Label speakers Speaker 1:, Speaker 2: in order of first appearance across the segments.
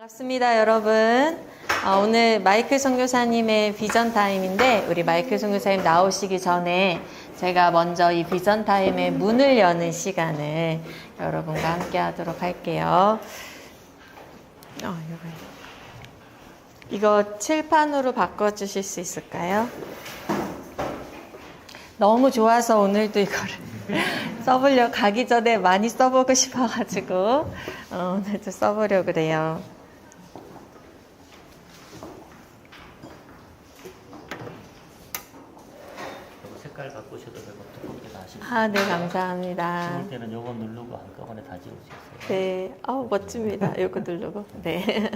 Speaker 1: 반갑습니다, 여러분. 오늘 마이클 선교사님의 비전 타임인데 우리 마이클 선교사님 나오시기 전에 제가 먼저 이 비전 타임의 문을 여는 시간을 여러분과 함께 하도록 할게요. 이거 칠판으로 바꿔주실 수 있을까요? 너무 좋아서 오늘도 이거를 가기 전에 많이 써보고 싶어가지고 오늘도 써보려고 그래요.
Speaker 2: 색깔 바꾸셔도 되고 두껍게 다 하시면
Speaker 1: 네, 감사합니다.
Speaker 2: 지울 때는 요거 누르고 한꺼번에 다 지울 수 있어요.
Speaker 1: 네, 멋집니다. 요거 누르고. 네.
Speaker 2: 색깔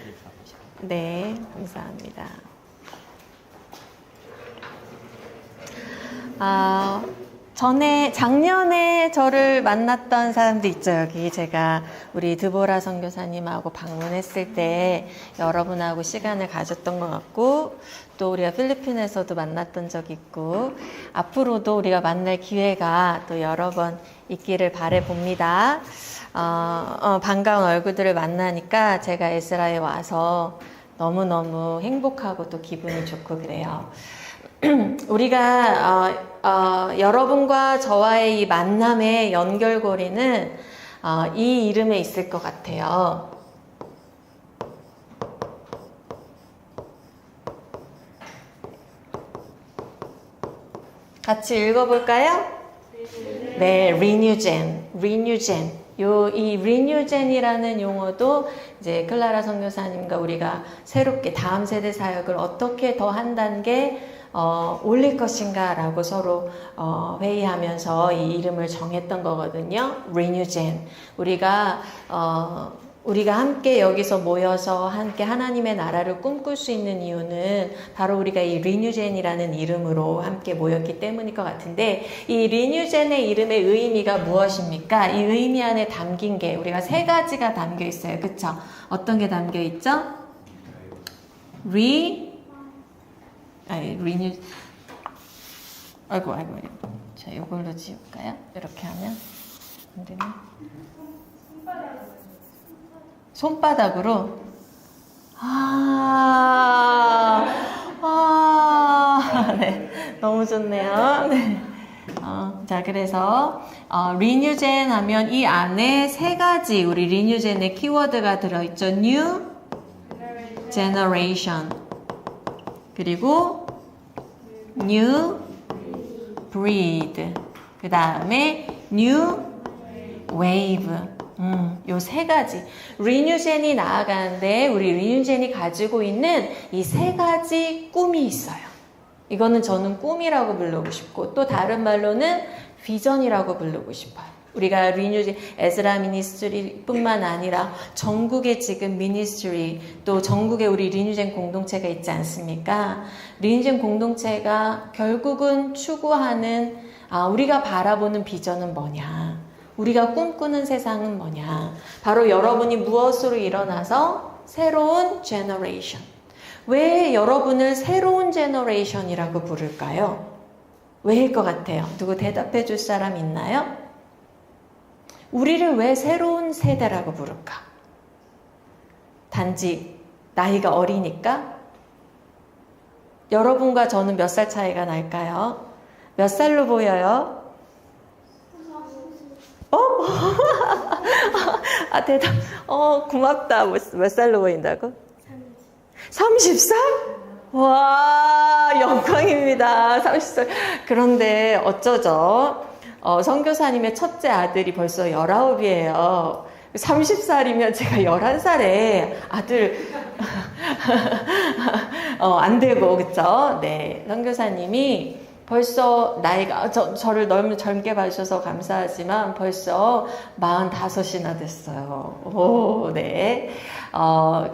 Speaker 2: 좀 바꾸시고.
Speaker 1: 네, 감사합니다. 작년에 저를 만났던 사람도 있죠, 여기. 제가 우리 드보라 선교사님하고 방문했을 때 여러분하고 시간을 가졌던 것 같고, 또 우리가 필리핀에서도 만났던 적이 있고, 앞으로도 우리가 만날 기회가 또 여러 번 있기를 바라봅니다. 반가운 얼굴들을 만나니까 제가 에스라에 와서 너무너무 행복하고 또 기분이 좋고 그래요. 우리가 여러분과 저와의 이 만남의 연결고리는 이 이름에 있을 것 같아요. 같이 읽어볼까요? 네, 리뉴젠. 이 리뉴젠이라는 용어도 이제 클라라 선교사님과 우리가 새롭게 다음 세대 사역을 어떻게 더 한 단계 올릴 것인가 라고 서로 회의하면서 이 이름을 정했던 거거든요. 리뉴젠. 우리가 함께 여기서 모여서 함께 하나님의 나라를 꿈꿀 수 있는 이유는 바로 우리가 이 리뉴젠이라는 이름으로 함께 모였기 때문일 것 같은데, 이 리뉴젠의 이름의 의미가 무엇입니까? 이 의미 안에 담긴 게 우리가 세 가지가 담겨 있어요. 그쵸? 어떤 게 담겨 있죠? 아이고. 자, 이걸로 지울까요? 이렇게 하면 안 되나? 손바닥으로. 네. 너무 좋네요. 네. 자, 그래서, 리뉴젠 하면 이 안에 세 가지 우리 리뉴젠의 키워드가 들어있죠. New Generation. 그리고 New Breed. 그 다음에 New Wave. 요 세 가지. 리뉴젠이 나아가는데 우리 리뉴젠이 가지고 있는 이 세 가지 꿈이 있어요. 이거는 저는 꿈이라고 부르고 싶고, 또 다른 말로는 비전이라고 부르고 싶어요. 우리가 리뉴젠 에즈라 미니스트리 뿐만 아니라 전국에 지금 미니스트리, 또 전국에 우리 리뉴젠 공동체가 있지 않습니까? 리뉴젠 공동체가 결국은 추구하는 우리가 바라보는 비전은 뭐냐? 우리가 꿈꾸는 세상은 뭐냐? 바로 여러분이 무엇으로 일어나서 새로운 제너레이션. 왜 여러분을 새로운 제너레이션이라고 부를까요? 왜일 것 같아요? 누구 대답해 줄 사람 있나요? 우리를 왜 새로운 세대라고 부를까? 단지 나이가 어리니까? 여러분과 저는 몇 살 차이가 날까요? 몇 살로 보여요? 대답. 고맙다. 몇 살로 보인다고? 30살? 와, 영광입니다. 30살. 그런데 어쩌죠? 선교사님의 첫째 아들이 벌써 19이에요. 30살이면 제가 11살에 아들, 안 되고, 그쵸? 네. 선교사님이 벌써 나이가, 저를 너무 젊게 봐주셔서 감사하지만 벌써 45이나 됐어요. 오, 네.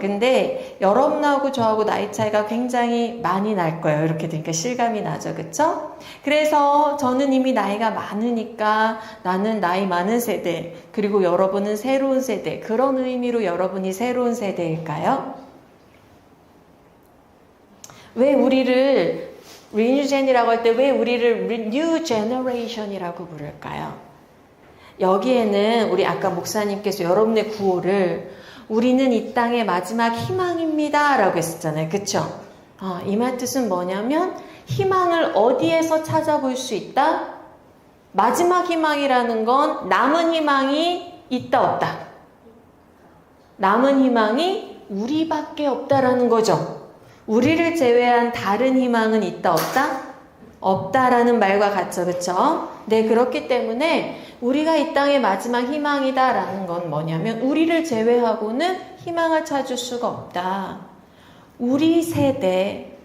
Speaker 1: 근데 여러분하고 저하고 나이 차이가 굉장히 많이 날 거예요. 이렇게 되니까 실감이 나죠. 그쵸? 그래서 저는 이미 나이가 많으니까 나는 나이 많은 세대, 그리고 여러분은 새로운 세대, 그런 의미로 여러분이 새로운 세대일까요? 왜 우리를 리뉴젠이라고 할 때 왜 우리를 New Generation이라고 부를까요? 여기에는 우리 아까 목사님께서 여러분의 구호를 우리는 이 땅의 마지막 희망입니다. 라고 했었잖아요. 그쵸? 이 말 뜻은 뭐냐면 희망을 어디에서 찾아볼 수 있다? 마지막 희망이라는 건 남은 희망이 있다 없다? 남은 희망이 우리밖에 없다라는 거죠. 우리를 제외한 다른 희망은 있다 없다? 없다라는 말과 같죠. 그렇죠? 네, 그렇기 때문에 우리가 이 땅의 마지막 희망이다라는 건 뭐냐면 우리를 제외하고는 희망을 찾을 수가 없다. 우리 세대를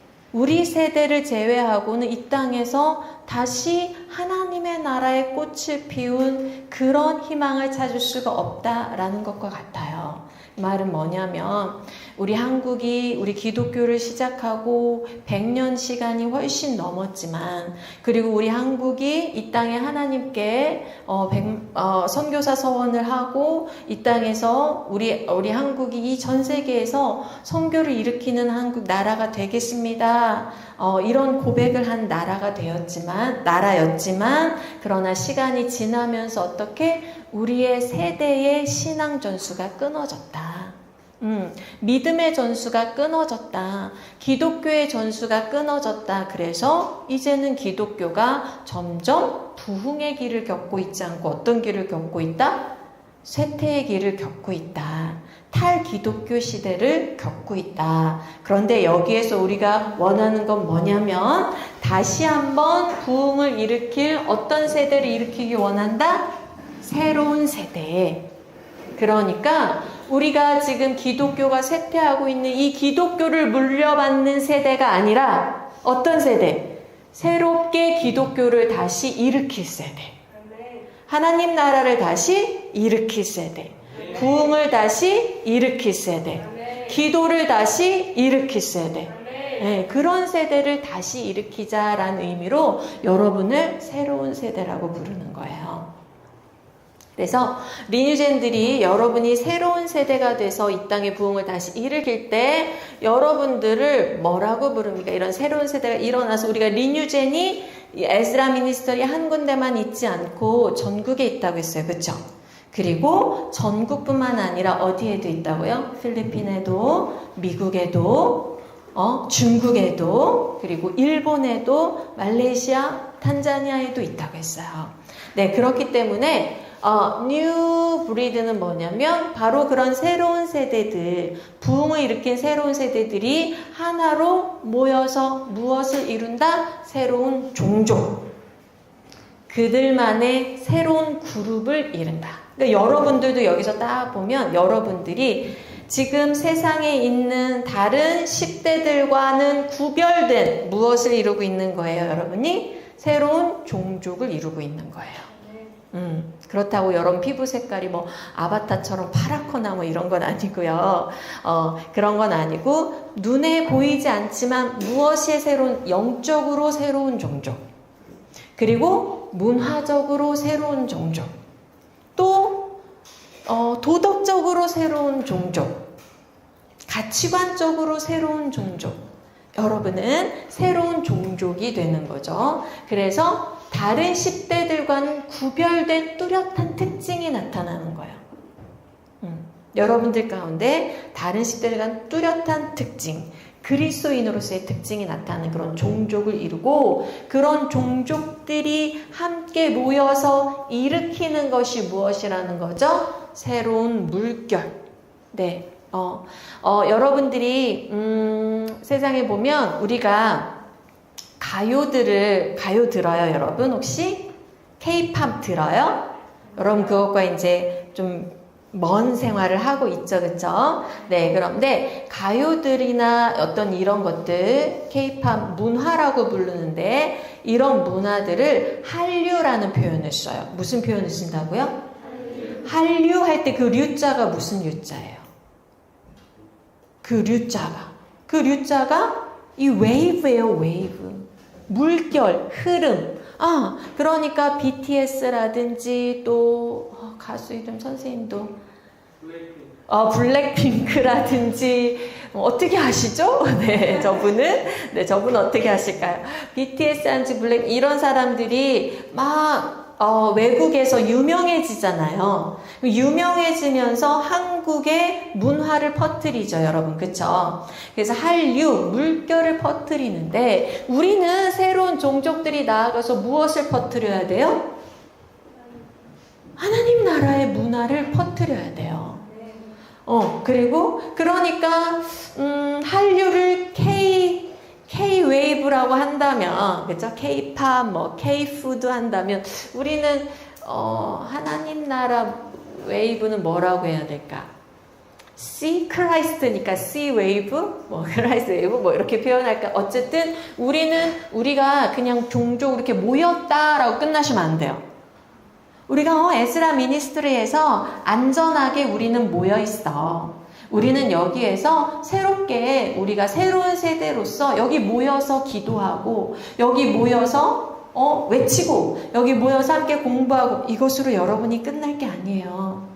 Speaker 1: 제외하고는 이 땅에서 다시 하나님의 나라의 꽃을 피운 그런 희망을 찾을 수가 없다라는 것과 같아요. 이 말은 뭐냐면 우리 한국이 우리 기독교를 시작하고 100년 시간이 훨씬 넘었지만 그리고 우리 한국이 이 땅에 하나님께 선교사 서원을 하고 이 땅에서 우리 한국이 이 전 세계에서 선교를 일으키는 한국 나라가 되겠습니다. 이런 고백을 한 나라였지만 그러나 시간이 지나면서 어떻게 우리의 세대의 신앙 전수가 끊어졌다. 믿음의 전수가 끊어졌다. 기독교의 전수가 끊어졌다. 그래서 이제는 기독교가 점점 부흥의 길을 겪고 있지 않고 어떤 길을 겪고 있다? 쇠퇴의 길을 겪고 있다. 탈기독교 시대를 겪고 있다. 그런데 여기에서 우리가 원하는 건 뭐냐면 다시 한번 부흥을 일으킬 어떤 세대를 일으키기 원한다? 새로운 세대. 그러니까 우리가 지금 기독교가 쇠퇴하고 있는 이 기독교를 물려받는 세대가 아니라 어떤 세대? 새롭게 기독교를 다시 일으킬 세대. 하나님 나라를 다시 일으킬 세대. 부흥을 다시 일으킬 세대. 기도를 다시 일으킬 세대. 네, 그런 세대를 다시 일으키자라는 의미로 여러분을 새로운 세대라고 부르는 거예요. 그래서 리뉴젠들이 여러분이 새로운 세대가 돼서 이 땅의 부흥을 다시 일으킬 때 여러분들을 뭐라고 부릅니까? 이런 새로운 세대가 일어나서 우리가 리뉴젠이 에스라 미니스터리 한 군데만 있지 않고 전국에 있다고 했어요. 그렇죠? 그리고 전국뿐만 아니라 어디에도 있다고요? 필리핀에도, 미국에도, 중국에도, 그리고 일본에도, 말레이시아, 탄자니아에도 있다고 했어요. 네, 그렇기 때문에 뉴 브리드는 뭐냐면 바로 그런 새로운 세대들, 부흥을 일으킨 새로운 세대들이 하나로 모여서 무엇을 이룬다? 새로운 종족. 그들만의 새로운 그룹을 이룬다. 그러니까 여러분들도 여기서 딱 보면 여러분들이 지금 세상에 있는 다른 10대들과는 구별된 무엇을 이루고 있는 거예요, 여러분이? 새로운 종족을 이루고 있는 거예요. 그렇다고 여러분 피부 색깔이 뭐 아바타처럼 파랗거나 뭐 이런 건 아니고요. 그런 건 아니고 눈에 보이지 않지만 무엇이 새로운 영적으로 새로운 종족, 그리고 문화적으로 새로운 종족, 또 도덕적으로 새로운 종족, 가치관적으로 새로운 종족. 여러분은 새로운 종족이 되는 거죠. 그래서 다른 10대들과는 구별된 뚜렷한 특징이 나타나는 거예요. 여러분들 가운데 다른 10대들과는 뚜렷한 특징, 그리스도인으로서의 특징이 나타나는 그런 종족을 이루고, 그런 종족들이 함께 모여서 일으키는 것이 무엇이라는 거죠? 새로운 물결. 네. 여러분들이 세상에 보면 우리가 가요 들어요, 여러분? 혹시 K-팝 들어요? 여러분 그것과 이제 좀 먼 생활을 하고 있죠, 그쵸? 네, 그런데 가요들이나 어떤 이런 것들, K-팝 문화라고 부르는데, 이런 문화들을 한류라는 표현을 써요. 무슨 표현을 쓴다고요? 한류 할 때 그 류자가 무슨 류자예요? 그 류자가 이 웨이브예요, 웨이브. 물결, 흐름. 그러니까 BTS라든지 또 가수 이름 선생님도 블랙핑크라든지 어떻게 아시죠? 네, 저분은 어떻게 하실까요? BTS한지 블랙 이런 사람들이 막 외국에서 유명해지잖아요. 유명해지면서 한국의 문화를 퍼뜨리죠, 여러분. 그쵸? 그래서 한류, 물결을 퍼뜨리는데 우리는 새로운 종족들이 나아가서 무엇을 퍼뜨려야 돼요? 하나님 나라의 문화를 퍼뜨려야 돼요. 그리고 그러니까 한류를 K-웨이브라고 한다면, 그죠? K-팝, 뭐 K-푸드 한다면 우리는 하나님 나라 웨이브는 뭐라고 해야 될까? C 크라이스트니까 C 웨이브, 뭐 크라이스트 웨이브, 뭐 이렇게 표현할까? 어쨌든 우리가 그냥 종족 이렇게 모였다라고 끝나시면 안 돼요. 우리가 에스라 미니스트리에서 안전하게 우리는 모여 있어. 우리는 여기에서 새롭게 우리가 새로운 세대로서 여기 모여서 기도하고 여기 모여서 외치고 여기 모여서 함께 공부하고 이것으로 여러분이 끝날 게 아니에요.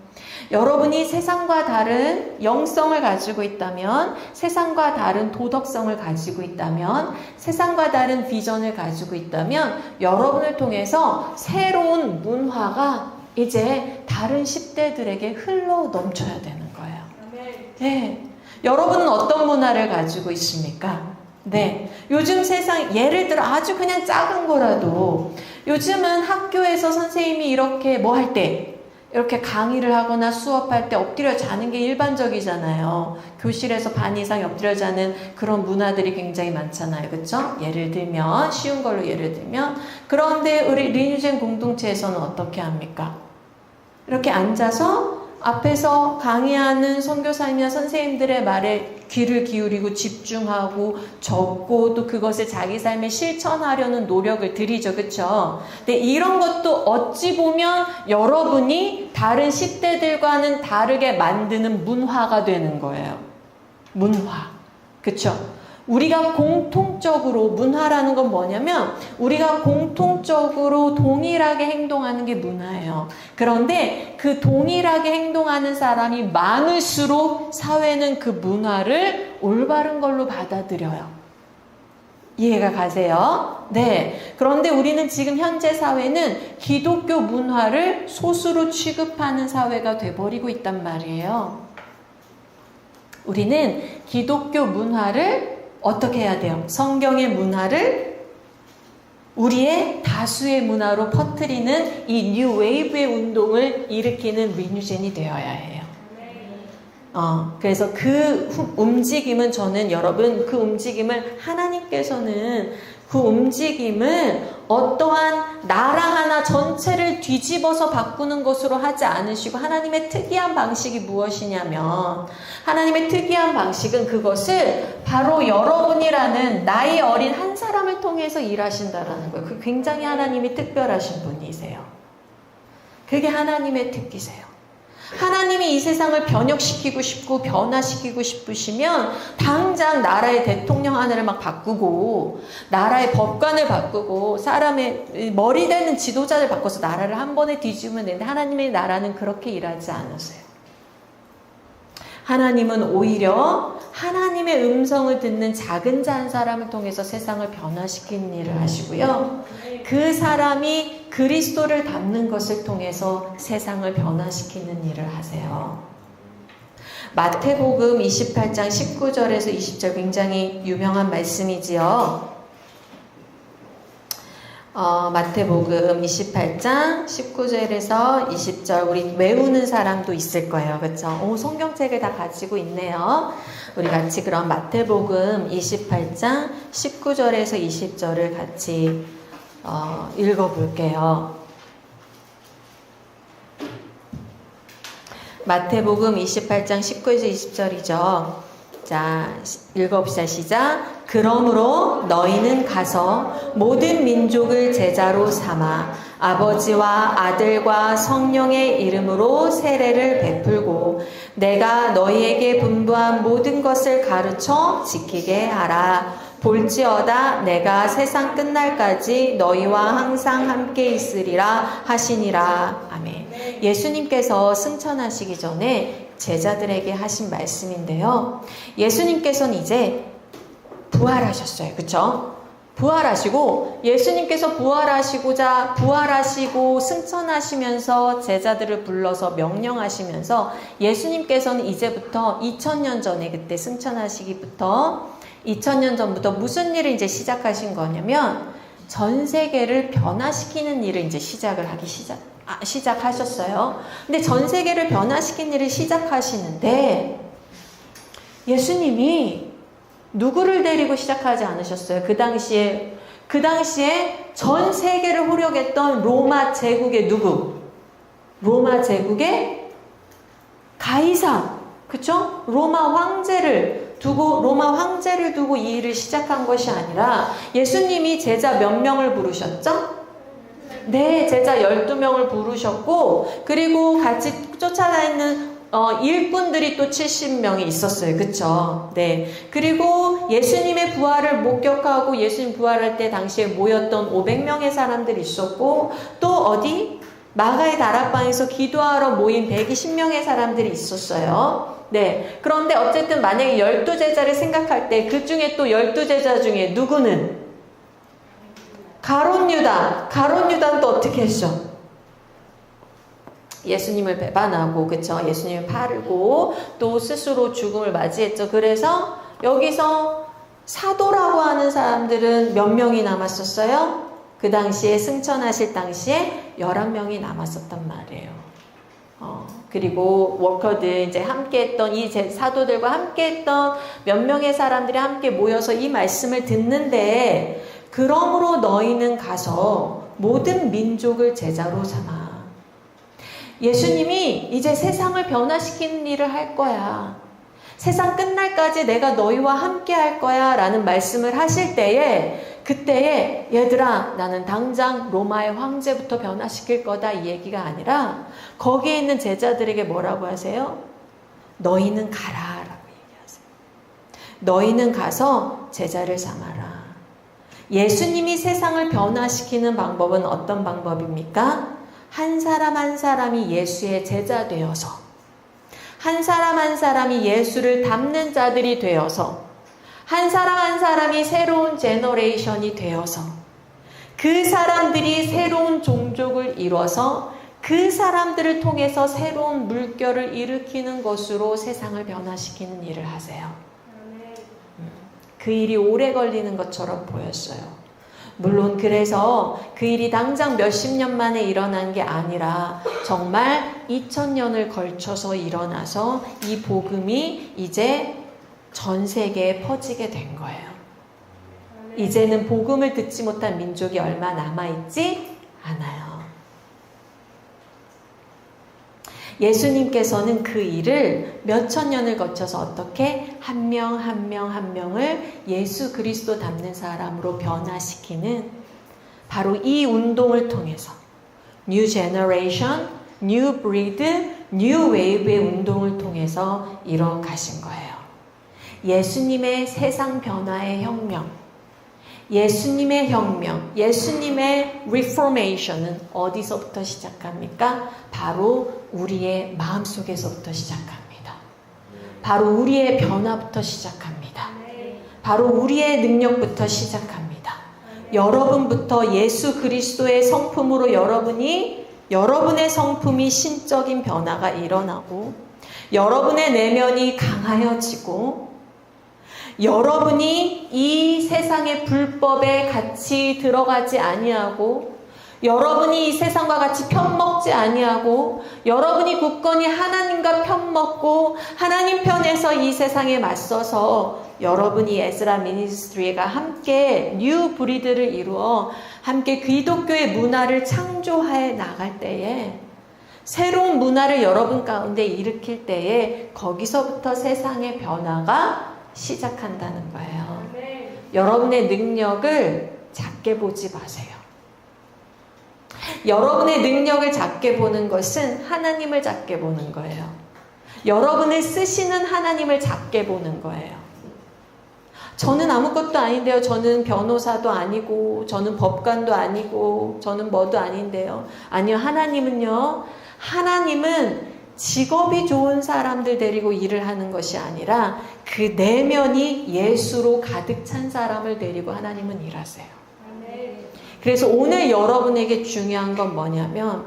Speaker 1: 여러분이 세상과 다른 영성을 가지고 있다면, 세상과 다른 도덕성을 가지고 있다면, 세상과 다른 비전을 가지고 있다면 여러분을 통해서 새로운 문화가 이제 다른 10대들에게 흘러 넘쳐야 되는 거예요. 네. 여러분은 어떤 문화를 가지고 있습니까? 네. 요즘 세상, 예를 들어 아주 그냥 작은 거라도 요즘은 학교에서 선생님이 이렇게 뭐 할 때, 이렇게 강의를 하거나 수업할 때 엎드려 자는 게 일반적이잖아요. 교실에서 반 이상 엎드려 자는 그런 문화들이 굉장히 많잖아요. 그렇죠? 예를 들면, 쉬운 걸로 예를 들면, 그런데 우리 리뉴젠 공동체에서는 어떻게 합니까? 이렇게 앉아서 앞에서 강의하는 선교사님이나 선생님들의 말에 귀를 기울이고 집중하고 적고 또 그것을 자기 삶에 실천하려는 노력을 들이죠. 그렇죠? 근데 이런 것도 어찌 보면 여러분이 다른 10대들과는 다르게 만드는 문화가 되는 거예요. 문화. 그렇죠? 우리가 공통적으로, 문화라는 건 뭐냐면 우리가 공통적으로 동일하게 행동하는 게 문화예요. 그런데 그 동일하게 행동하는 사람이 많을수록 사회는 그 문화를 올바른 걸로 받아들여요. 이해가 가세요? 네. 그런데 우리는 지금 현재 사회는 기독교 문화를 소수로 취급하는 사회가 돼버리고 있단 말이에요. 우리는 기독교 문화를 어떻게 해야 돼요? 성경의 문화를 우리의 다수의 문화로 퍼뜨리는 이 뉴 웨이브의 운동을 일으키는 리뉴젠이 되어야 해요. 그래서 그 움직임은 저는 여러분 그 움직임을 하나님께서는 그 움직임을 어떠한 나라 하나 전체를 뒤집어서 바꾸는 것으로 하지 않으시고 하나님의 특이한 방식이 무엇이냐면 하나님의 특이한 방식은 그것을 바로 여러분이라는 나이 어린 한 사람을 통해서 일하신다라는 거예요. 그 굉장히 하나님이 특별하신 분이세요. 그게 하나님의 특기세요. 하나님이 이 세상을 변혁시키고 싶고 변화시키고 싶으시면 당장 나라의 대통령 하나를 막 바꾸고 나라의 법관을 바꾸고 사람의 머리 되는 지도자를 바꿔서 나라를 한 번에 뒤집으면 되는데 하나님의 나라는 그렇게 일하지 않으세요. 하나님은 오히려 하나님의 음성을 듣는 작은 자 한 사람을 통해서 세상을 변화시키는 일을 하시고요. 그 사람이 그리스도를 닮는 것을 통해서 세상을 변화시키는 일을 하세요. 마태복음 28장 19절에서 20절 굉장히 유명한 말씀이지요. 마태복음 28장 19절에서 20절 우리 외우는 사람도 있을 거예요. 그렇죠? 성경책을 다 가지고 있네요. 우리 같이 그럼 마태복음 28장 19절에서 20절을 같이 읽어볼게요. 마태복음 28장 19에서 20절이죠. 자, 읽어봅시다. 시작. 그러므로 너희는 가서 모든 민족을 제자로 삼아 아버지와 아들과 성령의 이름으로 세례를 베풀고 내가 너희에게 분부한 모든 것을 가르쳐 지키게 하라. 볼지어다 내가 세상 끝날까지 너희와 항상 함께 있으리라 하시니라. 아멘. 예수님께서 승천하시기 전에 제자들에게 하신 말씀인데요. 예수님께서는 이제 부활하셨어요. 그렇죠? 부활하시고 예수님께서 부활하시고 승천하시면서 제자들을 불러서 명령하시면서 예수님께서는 이제부터 2000년 전에 그때 승천하시기부터 2000년 전부터 무슨 일을 이제 시작하신 거냐면 전 세계를 변화시키는 일을 이제 시작하셨어요. 근데 전 세계를 변화시키는 일을 시작하시는데 예수님이 누구를 데리고 시작하지 않으셨어요? 그 당시에 전 세계를 후려했던 로마 제국의 누구? 로마 제국의 가이사. 그쵸? 로마 황제를 두고 이 일을 시작한 것이 아니라 예수님이 제자 몇 명을 부르셨죠? 네, 제자 12명을 부르셨고 그리고 같이 쫓아다니는 일꾼들이 또 70명이 있었어요. 그쵸? 네. 그리고 예수님의 부활을 목격하고 예수님 부활할 때 당시에 모였던 500명의 사람들이 있었고 또 어디? 마가의 다락방에서 기도하러 모인 120명의 사람들이 있었어요. 네. 그런데 어쨌든 만약에 12제자를 생각할 때 그 중에 또 12제자 중에 누구는? 가룟 유다는 또 어떻게 했죠? 예수님을 배반하고, 그쵸? 예수님을 팔고, 또 스스로 죽음을 맞이했죠. 그래서 여기서 사도라고 하는 사람들은 몇 명이 남았었어요? 그 당시에 승천하실 당시에 11명이 남았었단 말이에요. 그리고 워커들 이제 함께했던 이 사도들과 함께했던 몇 명의 사람들이 함께 모여서 이 말씀을 듣는데 그러므로 너희는 가서 모든 민족을 제자로 삼아. 예수님이 이제 세상을 변화시키는 일을 할 거야. 세상 끝날까지 내가 너희와 함께 할 거야 라는 말씀을 하실 때에 그때에 얘들아 나는 당장 로마의 황제부터 변화시킬 거다 이 얘기가 아니라 거기에 있는 제자들에게 뭐라고 하세요? 너희는 가라 라고 얘기하세요. 너희는 가서 제자를 삼아라. 예수님이 세상을 변화시키는 방법은 어떤 방법입니까? 한 사람 한 사람이 예수의 제자 되어서 한 사람 한 사람이 예수를 닮는 자들이 되어서 한 사람 한 사람이 새로운 제너레이션이 되어서 그 사람들이 새로운 종족을 이뤄서 그 사람들을 통해서 새로운 물결을 일으키는 것으로 세상을 변화시키는 일을 하세요. 그 일이 오래 걸리는 것처럼 보였어요. 물론 그래서 그 일이 당장 몇십 년 만에 일어난 게 아니라 정말 2000년을 걸쳐서 일어나서 이 복음이 이제 전 세계에 퍼지게 된 거예요. 이제는 복음을 듣지 못한 민족이 얼마 남아있지 않아요. 예수님께서는 그 일을 몇천 년을 거쳐서 어떻게 한 명 한 명을 예수 그리스도 닮는 사람으로 변화시키는 바로 이 운동을 통해서 New Generation, New Breed, New Wave의 운동을 통해서 이뤄 가신 거예요. 예수님의 세상 변화의 혁명, 예수님의 Reformation은 어디서부터 시작합니까? 바로 우리의 마음속에서부터 시작합니다. 바로 우리의 변화부터 시작합니다. 바로 우리의 능력부터 시작합니다. 여러분부터 예수 그리스도의 성품으로 여러분의 성품이 신적인 변화가 일어나고 여러분의 내면이 강하여지고 여러분이 이 세상의 불법에 같이 들어가지 아니하고 여러분이 이 세상과 같이 편먹지 아니하고 여러분이 굳건히 하나님과 편먹고 하나님 편에서 이 세상에 맞서서 여러분이 에스라 미니스트리가 함께 뉴 브리드를 이루어 함께 기독교의 문화를 창조해 나갈 때에 새로운 문화를 여러분 가운데 일으킬 때에 거기서부터 세상의 변화가 시작한다는 거예요. 여러분의 능력을 작게 보지 마세요. 여러분의 능력을 작게 보는 것은 하나님을 작게 보는 거예요. 여러분을 쓰시는 하나님을 작게 보는 거예요. 저는 아무것도 아닌데요. 저는 변호사도 아니고 저는 법관도 아니고 저는 뭐도 아닌데요. 아니요. 하나님은 직업이 좋은 사람들 데리고 일을 하는 것이 아니라 그 내면이 예수로 가득 찬 사람을 데리고 하나님은 일하세요. 그래서 오늘 여러분에게 중요한 건 뭐냐면,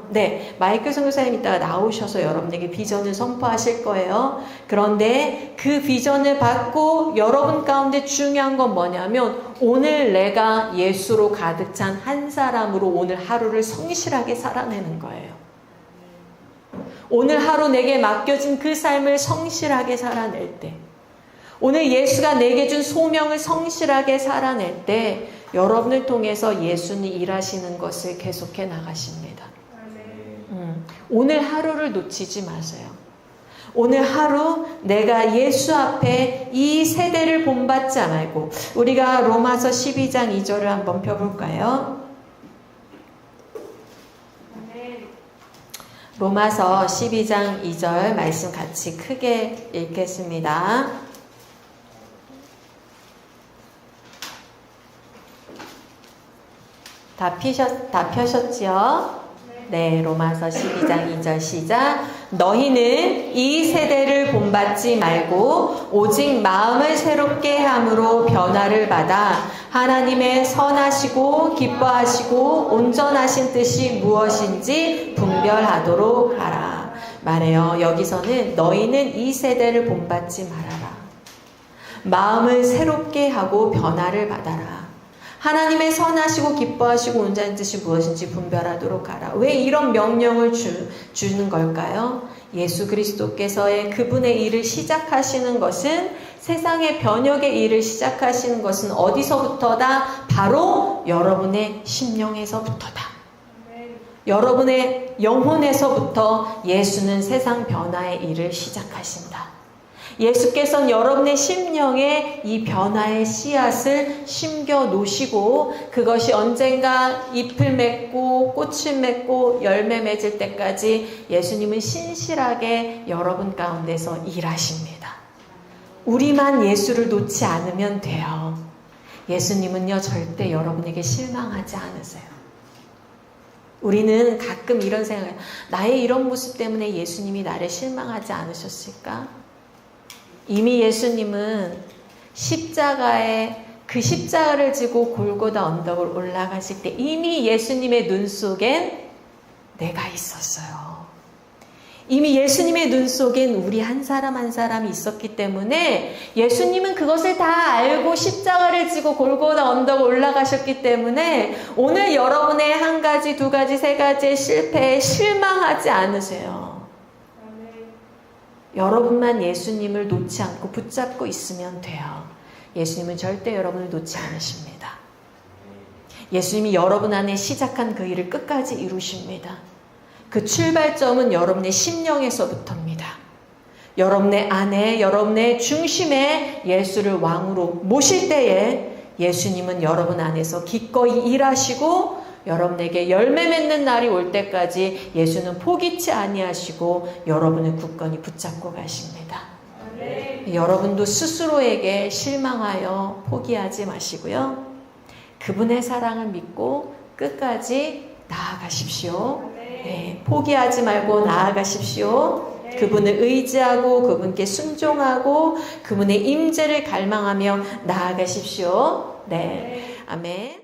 Speaker 1: 마이클 선교사님 이따가 나오셔서 여러분에게 비전을 선포하실 거예요. 그런데 그 비전을 받고 여러분 가운데 중요한 건 뭐냐면, 오늘 내가 예수로 가득 찬 한 사람으로 오늘 하루를 성실하게 살아내는 거예요. 오늘 하루 내게 맡겨진 그 삶을 성실하게 살아낼 때, 오늘 예수가 내게 준 소명을 성실하게 살아낼 때 여러분을 통해서 예수는 일하시는 것을 계속해 나가십니다. 오늘 하루를 놓치지 마세요. 오늘 하루 내가 예수 앞에 이 세대를 본받지 말고, 우리가 로마서 12장 2절을 한번 펴볼까요? 로마서 12장 2절 말씀 같이 크게 읽겠습니다. 다 펴셨지요? 네, 로마서 12장 2절 시작. 너희는 이 세대를 본받지 말고 오직 마음을 새롭게 함으로 변화를 받아 하나님의 선하시고 기뻐하시고 온전하신 뜻이 무엇인지 분별하도록 하라. 말해요. 여기서는 너희는 이 세대를 본받지 말아라. 마음을 새롭게 하고 변화를 받아라. 하나님의 선하시고 기뻐하시고 온전한 뜻이 무엇인지 분별하도록 하라. 왜 이런 명령을 주는 걸까요? 예수 그리스도께서의 그분의 일을 시작하시는 것은, 세상의 변혁의 일을 시작하시는 것은 어디서부터다? 바로 여러분의 심령에서부터다. 여러분의 영혼에서부터 예수는 세상 변화의 일을 시작하신다. 예수께서는 여러분의 심령에 이 변화의 씨앗을 심겨 놓으시고, 그것이 언젠가 잎을 맺고 꽃을 맺고 열매 맺을 때까지 예수님은 신실하게 여러분 가운데서 일하십니다. 우리만 예수를 놓지 않으면 돼요. 예수님은요, 절대 여러분에게 실망하지 않으세요. 우리는 가끔 이런 생각을, 나의 이런 모습 때문에 예수님이 나를 실망하지 않으셨을까? 이미 예수님은 그 십자가를 지고 골고다 언덕을 올라가실 때 이미 예수님의 눈 속엔 내가 있었어요. 이미 예수님의 눈 속엔 우리 한 사람 한 사람이 있었기 때문에 예수님은 그것을 다 알고 십자가를 지고 골고다 언덕을 올라가셨기 때문에 오늘 여러분의 한 가지, 두 가지, 세 가지의 실패에 실망하지 않으세요. 여러분만 예수님을 놓지 않고 붙잡고 있으면 돼요. 예수님은 절대 여러분을 놓지 않으십니다. 예수님이 여러분 안에 시작한 그 일을 끝까지 이루십니다. 그 출발점은 여러분의 심령에서부터입니다. 여러분의 안에, 여러분의 중심에 예수를 왕으로 모실 때에 예수님은 여러분 안에서 기꺼이 일하시고 여러분에게 열매 맺는 날이 올 때까지 예수는 포기치 아니하시고 여러분을 굳건히 붙잡고 가십니다. 여러분도 스스로에게 실망하여 포기하지 마시고요. 그분의 사랑을 믿고 끝까지 나아가십시오. 포기하지 말고 나아가십시오. 그분을 의지하고 그분께 순종하고 그분의 임재를 갈망하며 나아가십시오. 아멘.